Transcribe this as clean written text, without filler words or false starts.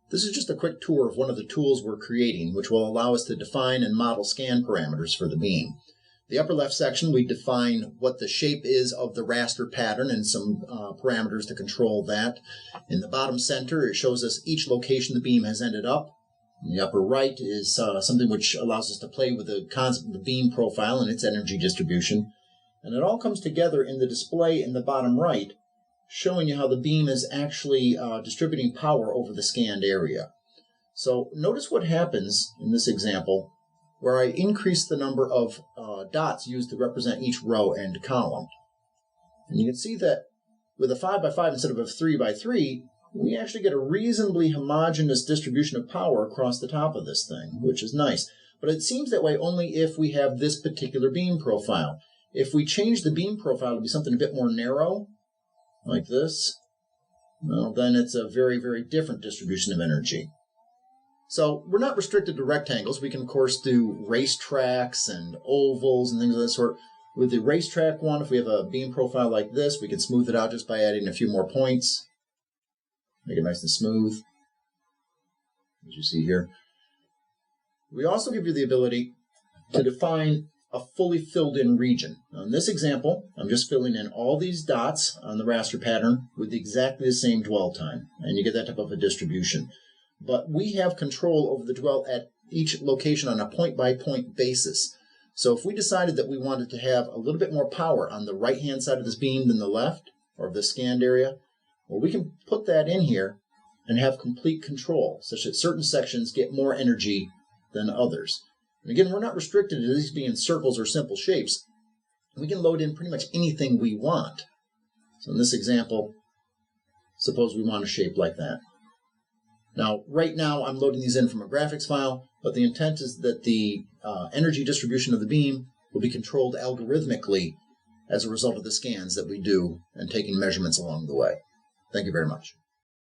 This is just a quick tour of one of the tools we're creating, which will allow us to define and model scan parameters for the beam. The upper left section, we define what the shape is of the raster pattern and some parameters to control that. In the bottom center, it shows us each location the beam has ended up. In the upper right is something which allows us to play with the concept of the beam profile and its energy distribution. And it all comes together in the display in the bottom right, showing you how the beam is actually distributing power over the scanned area. So notice what happens in this example where I increase the number of dots used to represent each row and column. And you can see that with a 5x5 instead of a 3x3, we actually get a reasonably homogeneous distribution of power across the top of this thing, which is nice. But it seems that way only if we have this particular beam profile. If we change the beam profile to be something a bit more narrow, like this, well, then it's a very, very different distribution of energy. So we're not restricted to rectangles. We can, of course, do racetracks and ovals and things of that sort. With the racetrack one, if we have a beam profile like this, we can smooth it out just by adding a few more points. Make it nice and smooth, as you see here. We also give you the ability to define a fully filled-in region. Now, in this example, I'm just filling in all these dots on the raster pattern with exactly the same dwell time, and you get that type of a distribution. But we have control over the dwell at each location on a point-by-point basis. So if we decided that we wanted to have a little bit more power on the right-hand side of this beam than the left, or the scanned area, well, we can put that in here and have complete control, such that certain sections get more energy than others. And again, we're not restricted to these being circles or simple shapes. We can load in pretty much anything we want. So in this example, suppose we want a shape like that. Now, right now, I'm loading these in from a graphics file, but the intent is that the energy distribution of the beam will be controlled algorithmically as a result of the scans that we do and taking measurements along the way. Thank you very much.